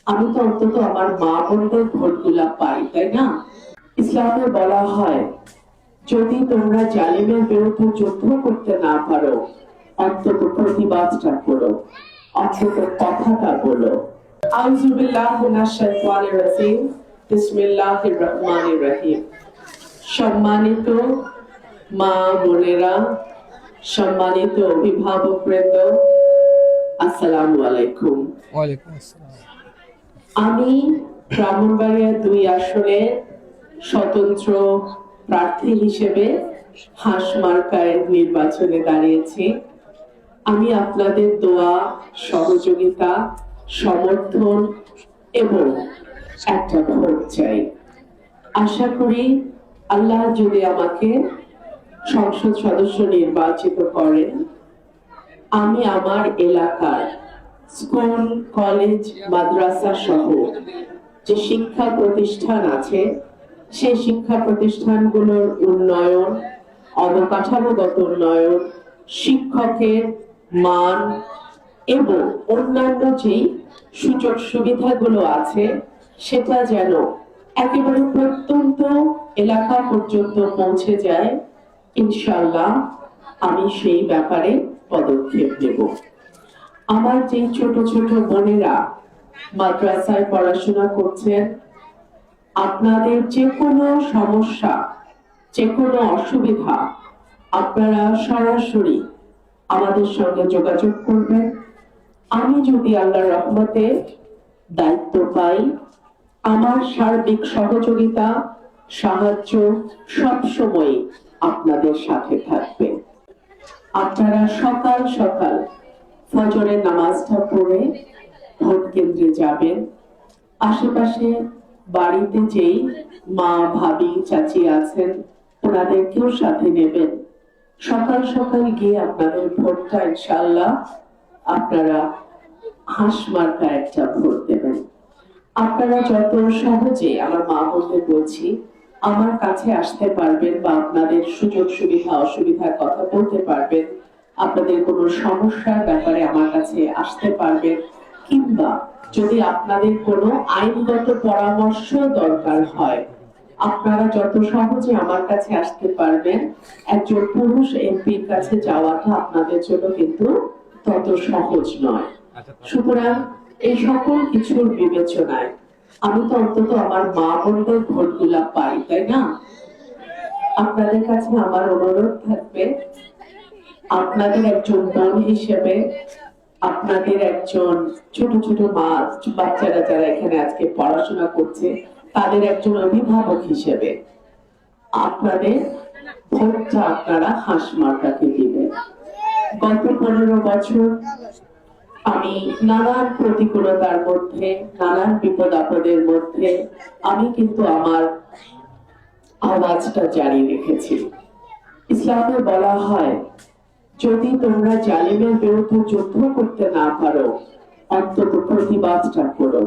আমি তো অন্তত আমার মা বোনদের ভোটগুলা পাই, তাই না? ইসলামে বলা হয়, যদি তোমরা জালিমের বিরুদ্ধে যুদ্ধ করতে না পারো, অন্তত প্রতিবাদটা করো, অন্তত কথাটা বলো। আউযু বিল্লাহি মিনাশ শাইতানির রাজিম। বিসমিল্লাহির রহমানির রহিম। সম্মানিত মা বোনেরা, সম্মানিত অভিভাবক বৃন্দ, আসসালামু আলাইকুম। ওয়ালাইকুম আসসালাম। আমি ব্রাহ্মণবাড়িয়া ২ আসনের স্বতন্ত্র প্রার্থী হিসেবে হাঁস মার্কায় নির্বাচনে দাঁড়িয়েছি। আমি আপনাদের দোয়া, সহযোগিতা, সমর্থন এবং একটা ভোট চাই। আশা করি আল্লাহ যদি আমাকে সংসদ সদস্য নির্বাচিত করেন, আমি আমার এলাকার স্কুল, কলেজ, মাদ্রাসা সহ যে শিক্ষা প্রতিষ্ঠান আছে, সেই শিক্ষা প্রতিষ্ঠানগুলোর উন্নয়ন, অবকাঠামোগত উন্নয়ন, শিক্ষকের মান এবং অন্যান্য যে সুযোগ সুবিধাগুলো আছে, সেটা যেন একেবারে প্রত্যন্ত এলাকা পর্যন্ত পৌঁছে যায়, ইনশাআল্লাহ আমি সেই ব্যাপারে পদক্ষেপ নেব। আমার যে ছোট ছোট বোনেরা মাদ্রাসায় পড়াশোনা করছেন, আপনাদের যে কোনো সমস্যা, যে কোনো অসুবিধা, আপনারা সরাসরি আমাদের সঙ্গে যোগাযোগ করবেন। আমি যদি আল্লাহর রহমতে দায়িত্ব পাই, আমার সার্বিক সহযোগিতা, সাহায্য সবসময় আপনাদের সাথে থাকবে। আপনারা সকাল সকাল ফজরের নামাজটা পড়ে ভোট কেন্দ্রে যাবেন। আশেপাশে বাড়িতে যেই মা, ভাবি, চাচি আছেন, ওনাদেরকেও সাথে নেবেন। সকাল সকাল গিয়ে আপনাদের ভোটটা ইনশাআল্লাহ আপনারা হাঁস মার্কা একটা ভোট দেবেন। আপনারা যত সহজে, আমার মা বোনদের বলছি, আমার কাছে আসতে পারবেন বা আপনাদের সুযোগ সুবিধা অসুবিধার কথা বলতে পারবেন, আপনাদের কোনো সমস্যার ব্যাপারে আমার কাছে আসতে পারবেন, কিংবা যদি আপনাদের কোনো আইনগত পরামর্শ দরকার হয়, আপনারা যত সহজে আমার কাছে আসতে পারবেন। একজন পুরুষ এমপির কাছে যাওয়াটা আপনাদের জন্য কিন্তু তত সহজ নয়। সুতরাং এই সকল কিছুর বিবেচনায় আমি তো অন্তত আমার মা বোনদের ভোটগুলা পাই, তাই না? আপনাদের কাছে আমার অনুরোধ থাকবে, আপনাদের একজন বোন হিসেবে, আপনাদের একজন ছোট ছোট বাচ্চারা যারা এখানে আজকে পড়াশোনা করছে, তাদের একজন অভিভাবক হিসেবে আপনাদের ভোটটা আপনারা হাঁস মার্কাকে দিবেন। গত 15 বছর আমি নানান প্রতিকূলতার মধ্যে, নানান বিপদ আপদের মধ্যে আমি কিন্তু আমার আওয়াজটা জারি রেখেছি। ইসলামে বলা হয়, যদি তোমরা জালিমের বিরুদ্ধে যুদ্ধ করতে না পারো, অন্তত প্রতিবাদটা করো।